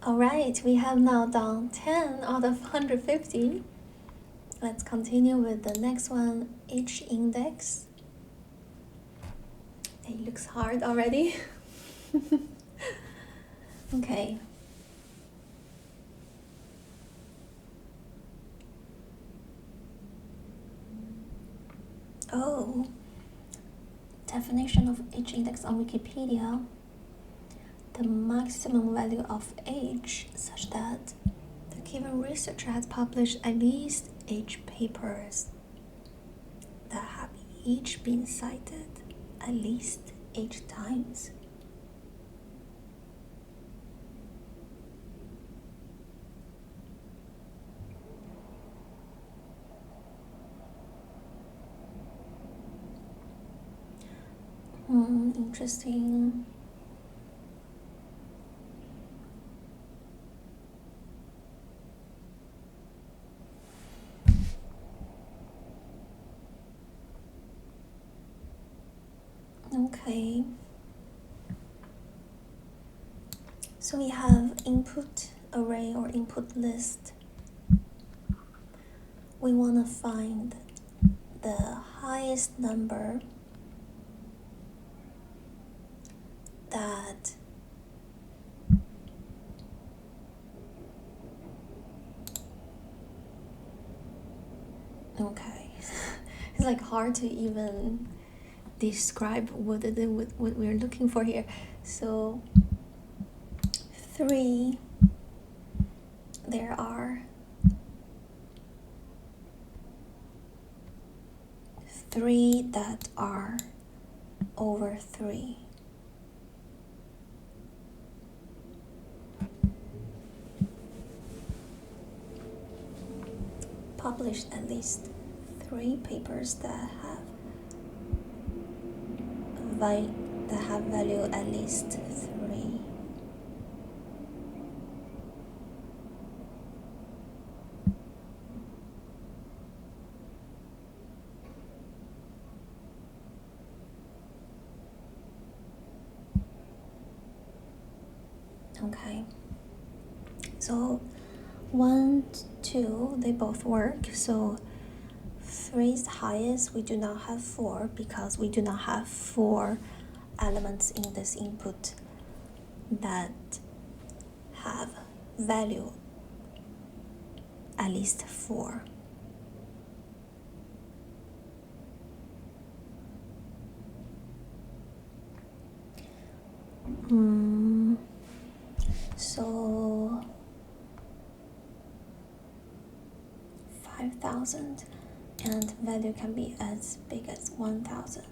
Alright, we have now done 10 out of 150. Let's continue with the next one, H index. It looks hard already. Okay. Oh, definition of H index on Wikipedia. The maximum value of H such that the given researcher has published at least H papers that have each been cited at least H times. Interesting. Okay. So we have input array or input list. We want to find the highest number that okay. It's like hard to even describe what we're looking for here. So 3, there are 3 that are over 3. Published at least 3 papers that have value at least 3. Okay, so 1, 2, they both work. So 3 is the highest. We do not have 4 because we do not have 4 elements in this input that have value at least 4. So 5,000 and value can be as big as 1,000.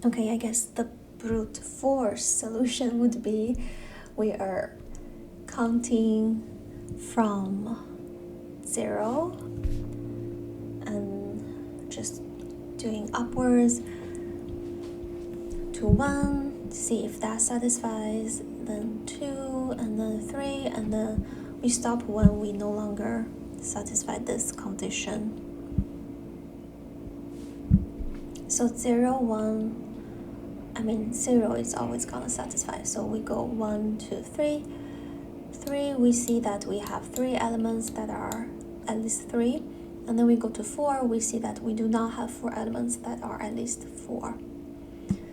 Okay, I guess the brute force solution would be we are counting from 0 and just doing upwards to 1, see if that satisfies, then 2, and then 3, and then we stop when we no longer satisfy this condition. So 0, 1, 0 is always gonna satisfy, so we go 1, 2, 3. 3, we see that we have 3 elements that are at least 3, and then we go to 4, we see that we do not have 4 elements that are at least 4.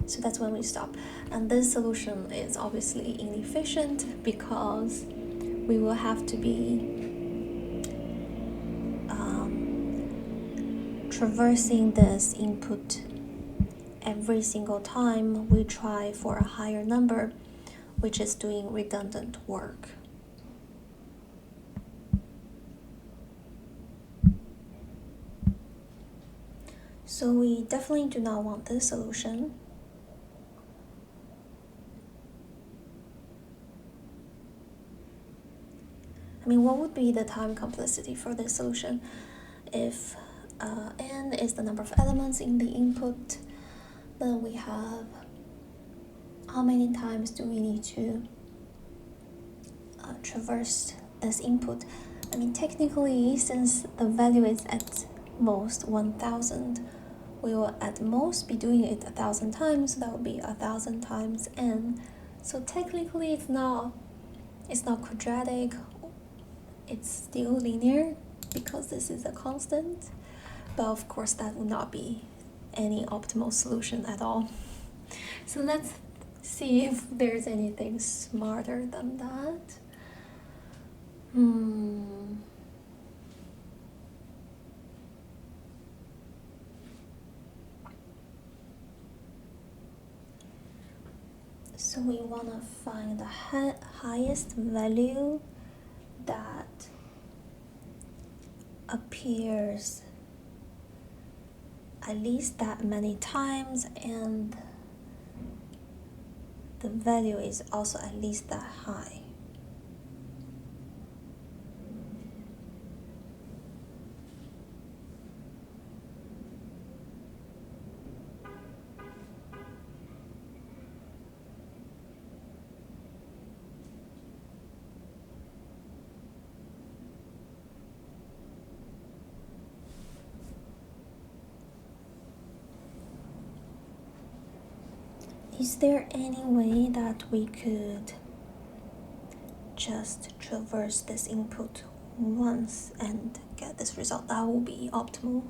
So that's when we stop. And this solution is obviously inefficient because we will have to be traversing this input every single time we try for a higher number, which is doing redundant work. So we definitely do not want this solution. What would be the time complexity for this solution? If n is the number of elements in the input, then we have how many times do we need to traverse this input? Technically, since the value is at most 1000, we will at most be doing it 1,000 times. That would be 1,000 times n. So technically it's not quadratic, it's still linear because this is a constant, but of course that would not be any optimal solution at all. So let's see if there's anything smarter than that. So we want to find the highest value that appears at least that many times, and the value is also at least that high. Is there any way that we could just traverse this input once and get this result? That will be optimal.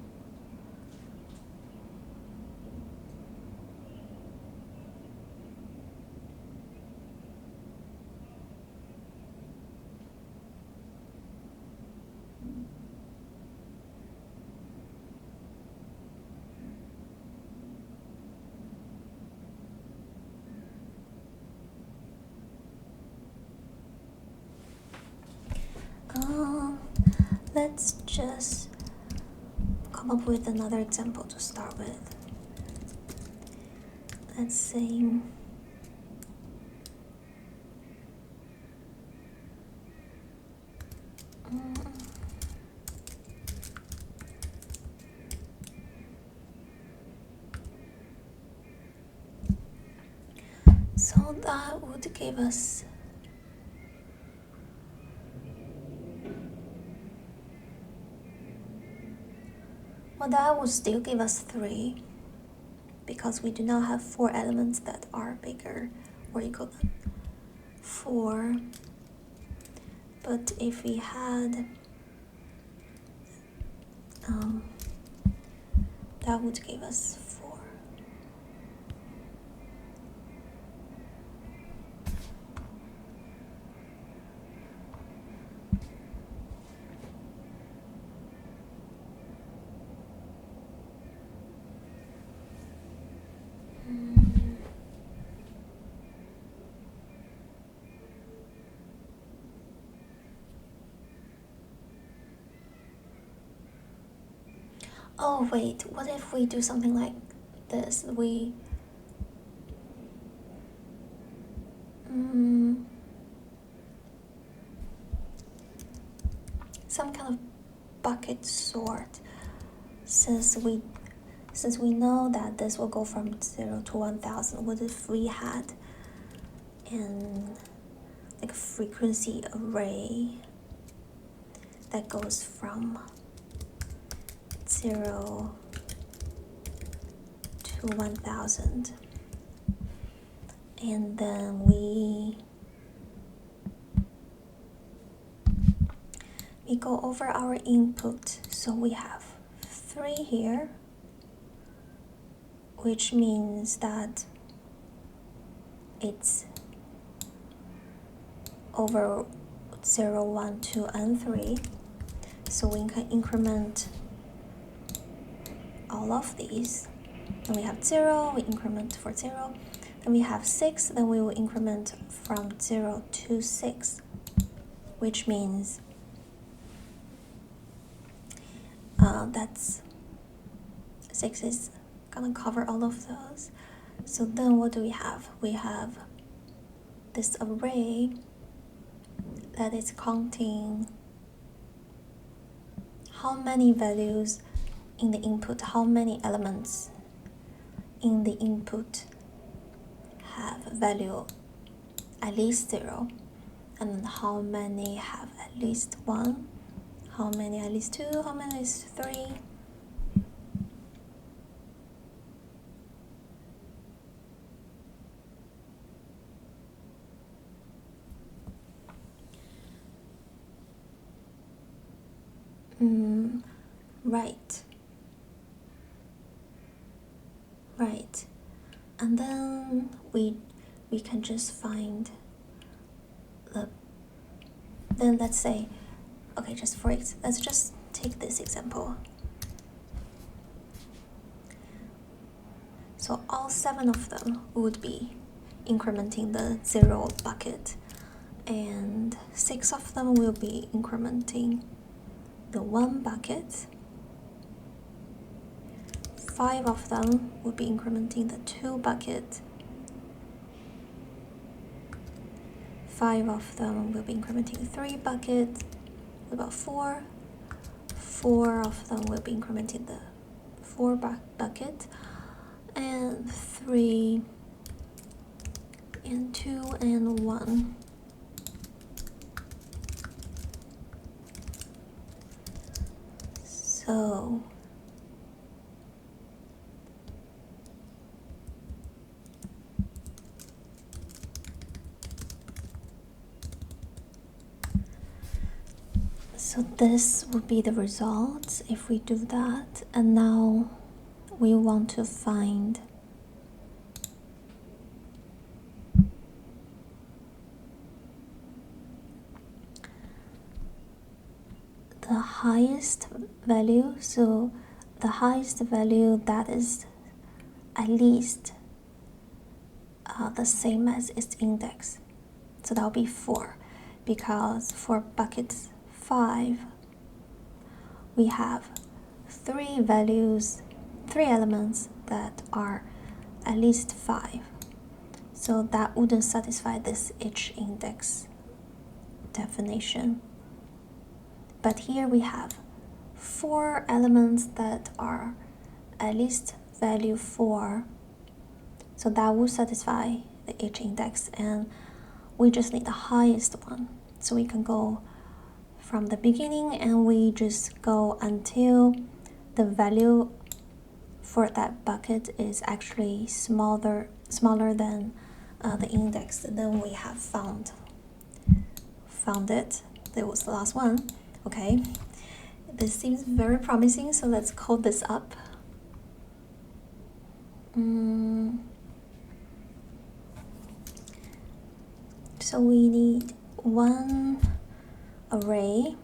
Let's just come up with another example to start with. Let's say so that would give us that would still give us 3 because we do not have 4 elements that are bigger or equal than 4. But if we had that would give us 4. Oh wait, what if we do something like this? Some kind of bucket sort, since we know that this will go from 0 to 1,000. What if we had like a frequency array that goes from 0 to 1,000, and then we go over our input. So we have 3 here, which means that it's over 0, 1, 2, and 3. So we can increment all of these. Then we have 0, we increment for 0. Then we have 6, then we will increment from 0 to 6, which means that's 6 is gonna cover all of those. So then what do we have? We have this array that is counting how many values in the input, how many elements in the input have value at least 0, and how many have at least 1, how many at least 2, how many is 3. Right. Right. And then we can just find then let's say, okay, let's just take this example. So all 7 of them would be incrementing the 0 bucket, and 6 of them will be incrementing the 1 bucket. 5 of them will be incrementing the 2 bucket. 5 of them will be incrementing 3 bucket. What about 4? 4 of them will be incrementing the 4 bucket, and 3 and 2 and 1. So this would be the result if we do that. And now we want to find the highest value. So the highest value that is at least the same as its index. So that'll be 4, because for bucket 5 we have 3 elements that are at least 5. So that wouldn't satisfy this each index definition. But here we have 4 elements that are at least value 4. So that will satisfy the each index, and we just need the highest one. So we can go from the beginning and we just go until the value for that bucket is actually smaller than the index. Then we have found it. That was the last one. Okay, this seems very promising, so let's code this up. So we need one array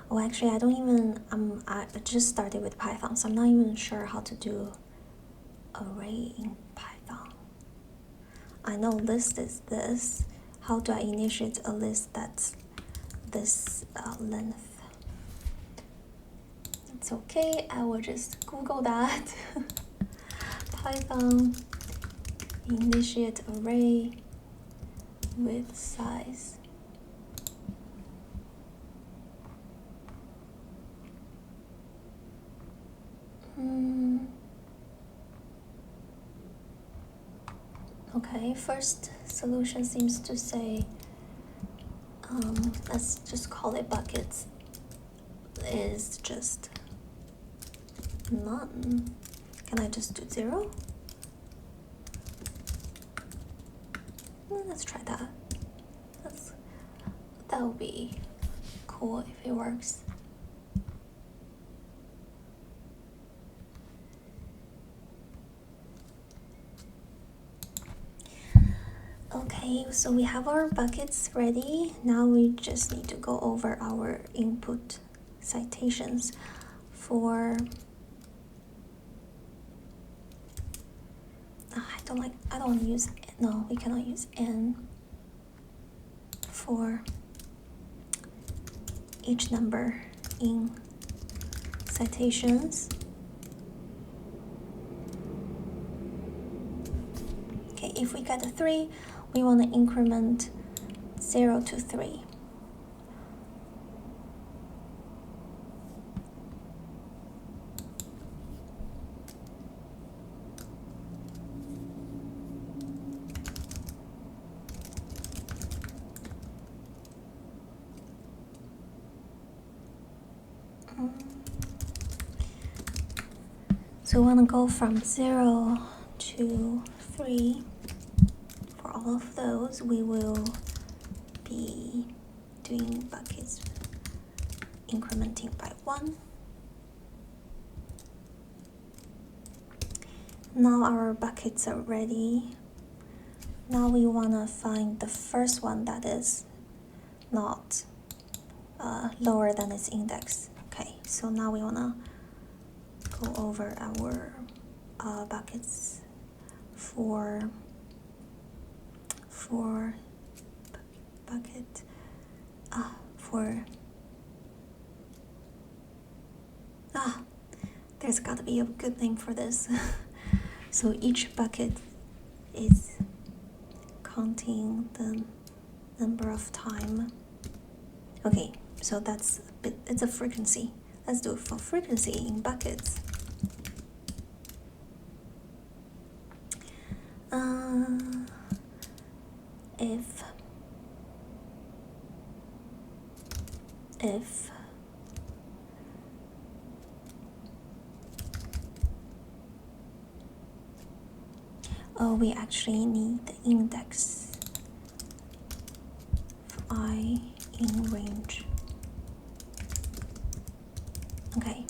Oh, actually, I don't even, I just started with Python, so I'm not even sure how to do array in Python. I know list is this. How do I initiate a list that's this length? It's okay, I will just Google that. Python initiate array with size. Okay, first solution seems to say, let's just call it buckets, is just none. Can I just do 0? Let's try that. That would be cool if it works. Okay, so we have our buckets ready. Now we just need to go over our input citations for I don't want to use, no, we cannot use n for each number in citations. Okay, if we get a 3, we want to increment 0 to 3. So we want to go from 0 to 3. For all of those, we will be doing buckets incrementing by 1. Now our buckets are ready. Now we want to find the first one that is not lower than its index. Okay, so now we want to go over our buckets for bucket there's got to be a good name for this. So each bucket is counting the number of time. Okay, so that's it's a frequency. Let's do it for frequency in buckets. If we actually need the index of I in range. Okay,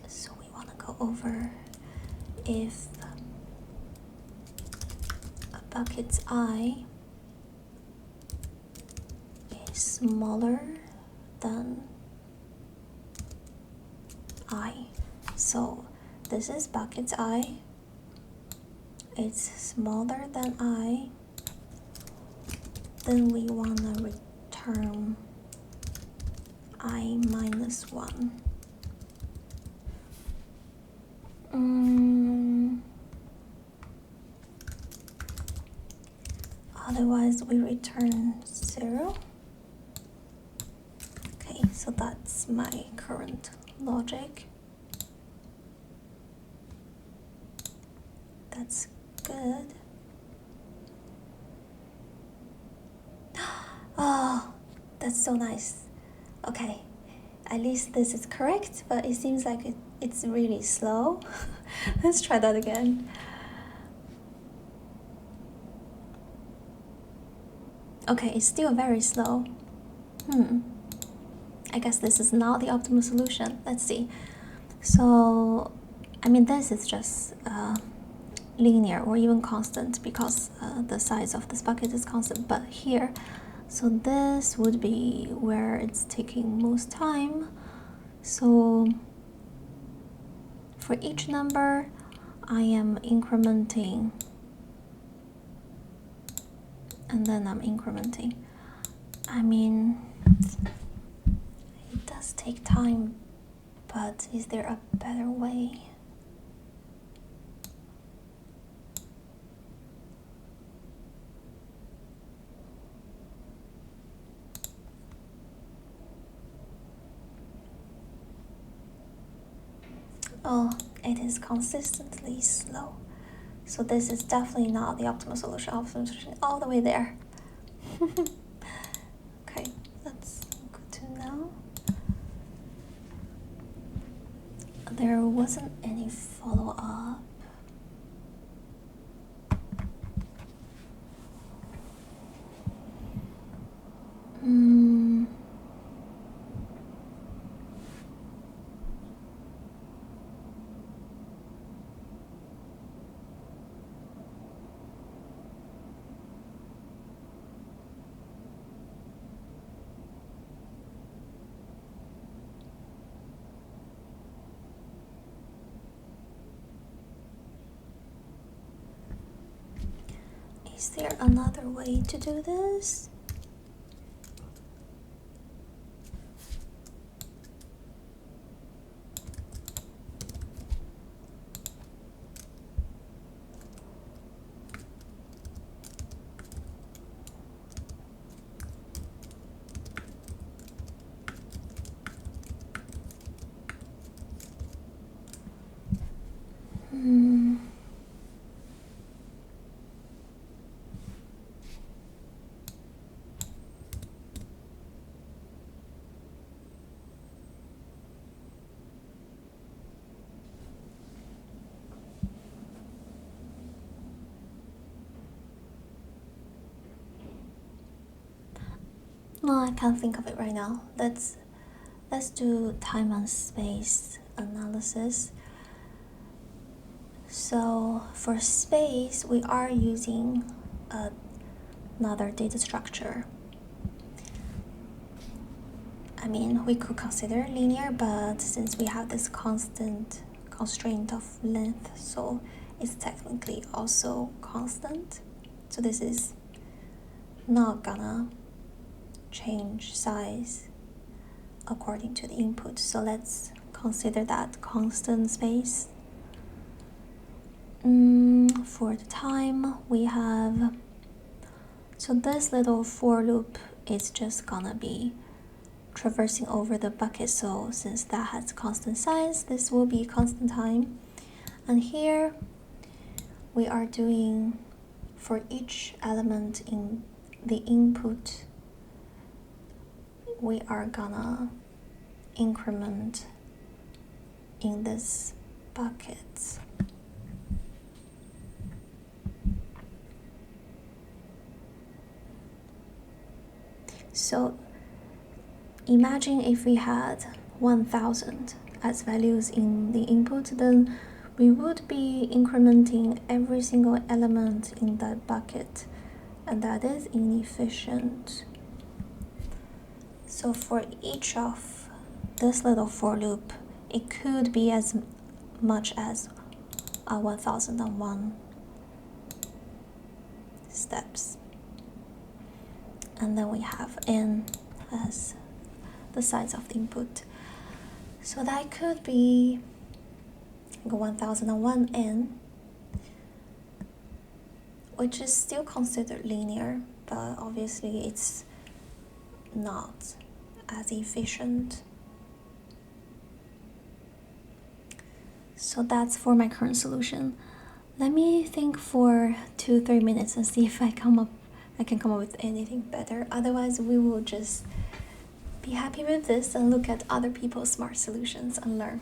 so we want to go over if a bucket's I is smaller than I. So this is bucket's I. It's smaller than I. Then we want to return I minus 1. Otherwise we return 0. Okay, so that's my current logic. That's good. Oh, that's so nice. Okay, at least this is correct, but it seems like it's really slow. Let's try that again. Okay, it's still very slow. I guess this is not the optimal solution. Let's see. So, I mean, this is just linear or even constant because the size of this bucket is constant, but here, so this would be where it's taking most time. So for each number I am incrementing and then I'm incrementing. I mean, it does take time, but is there a better way? Oh, it is consistently slow. So this is definitely not the optimal solution. Optimal solution is all the way there. Okay, that's good to know. There wasn't any follow-up. Is there another way to do this? No, I can't think of it right now. Let's do time and space analysis. So for space, we are using another data structure. I mean, we could consider linear, but since we have this constant constraint of length, so it's technically also constant. So this is not gonna change size according to the input. So let's consider that constant space. For the time, we have, so this little for loop is just gonna be traversing over the bucket. So since that has constant size, this will be constant time. And here we are doing, for each element in the input, we are gonna increment in this bucket. So imagine if we had 1000 as values in the input, then we would be incrementing every single element in that bucket, and that is inefficient. So for each of this little for loop, it could be as much as 1001 steps. And then we have n as the size of the input. So that could be 1001 n, which is still considered linear, but obviously it's not as efficient. So that's for my current solution. Let me think for 2-3 minutes and see if I can come up with anything better. Otherwise, we will just be happy with this and look at other people's smart solutions and learn.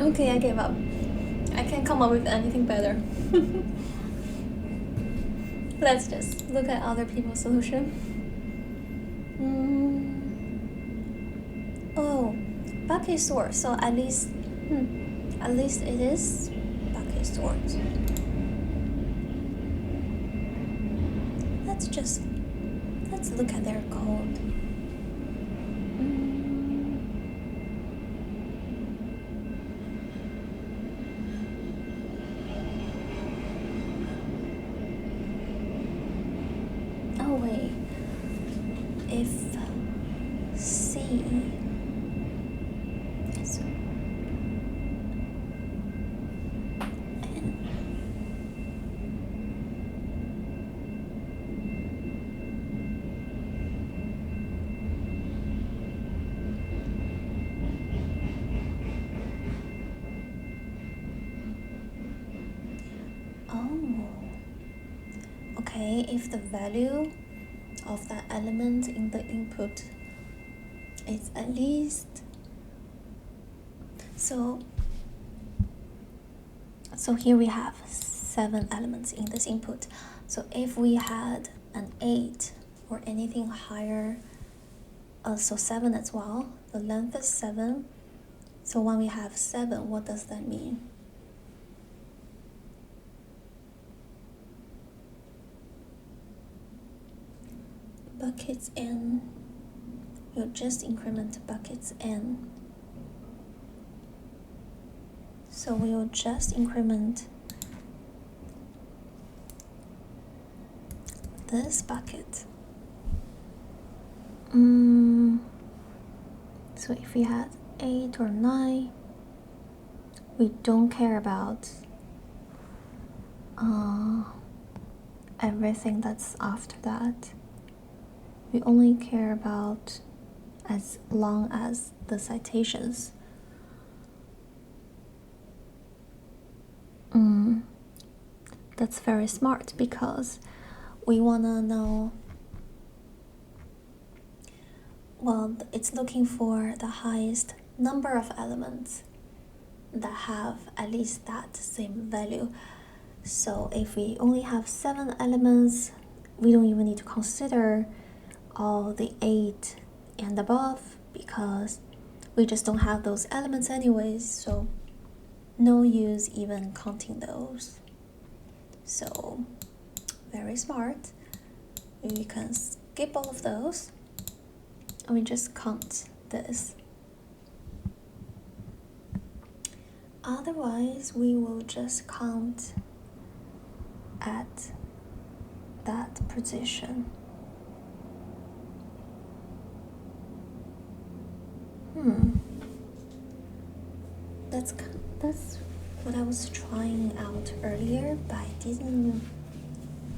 Okay, I gave up. I can't come up with anything better. Let's just look at other people's solution. Oh, bucket sort. So at least it is bucket sort. Let's look at their code. Oh wait, if C, so N. Oh, okay, if the value of that element in the input it's at least. So here we have 7 elements in this input. So if we had an 8 or anything higher, so 7 as well, the length is 7. So when we have 7, what does that mean? Buckets n, you'll just increment buckets n. So we'll just increment this bucket. So if we had 8 or 9, we don't care about everything that's after that. We only care about as long as the citations. That's very smart because we want to know, well, it's looking for the highest number of elements that have at least that same value. So if we only have 7 elements, we don't even need to consider all the 8 and above because we just don't have those elements anyways, so no use even counting those. So very smart. We can skip all of those and we just count this. Otherwise, we will just count at that position. That's what I was trying out earlier, but I didn't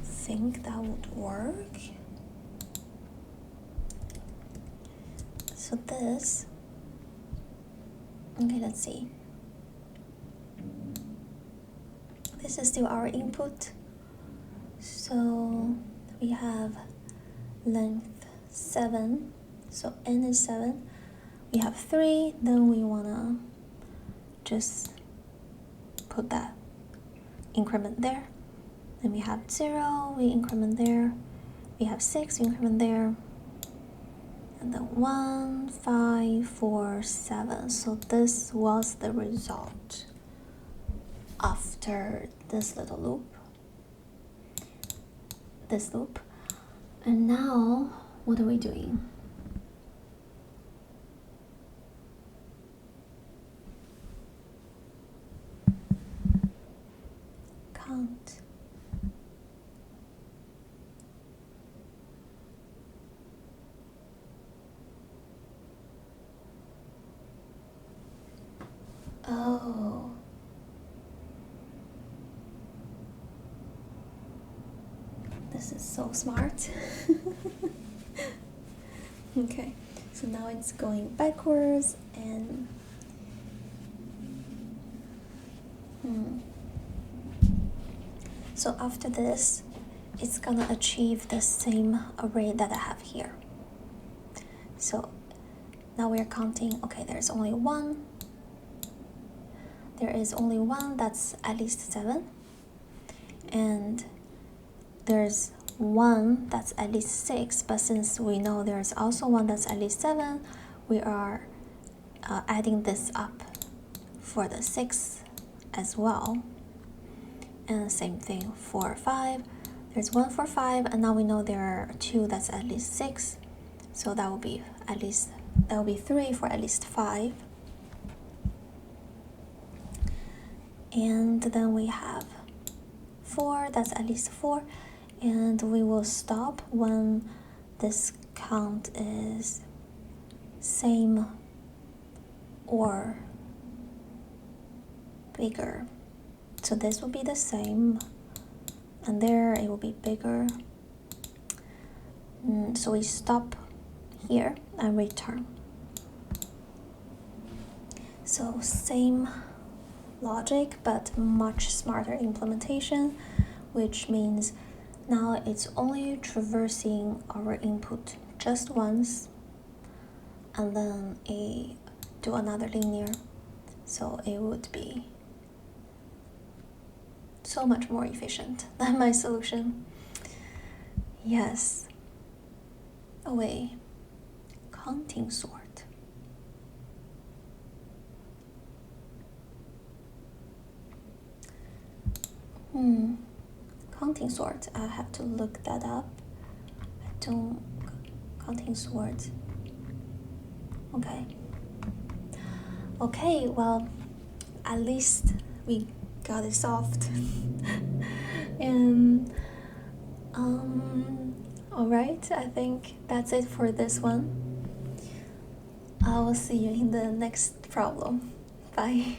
think that would work. So this, okay, let's see. This is still our input. So we have length 7, so n is 7. We have 3, then we wanna just put that increment there. Then we have 0, we increment there. We have 6, we increment there. And then 1, 5, 4, 7. So this was the result after this little loop. This loop. And now, what are we doing? Count. Oh. This is so smart. Okay, so now it's going backwards and so after this, it's gonna achieve the same array that I have here. So now we're counting, okay, there's only one. There is only one that's at least 7. And there's one that's at least 6, but since we know there's also one that's at least 7, we are adding this up for the 6 as well. And the same thing for 5. There's 1 for 5, and now we know there are 2 that's at least 6, so that will be 3 for at least 5. And then we have 4 that's at least 4, and we will stop when this count is same or bigger. So this will be the same, and there it will be bigger. So we stop here and return. So same logic, but much smarter implementation, which means now it's only traversing our input just once, and then do another linear. So it would be so much more efficient than my solution. Yes. Oh wait, counting sort. Counting sort, I have to look that up. I don't, counting sort. Okay, well, at least we got it solved. And alright, I think that's it for this one. I will see you in the next problem. Bye.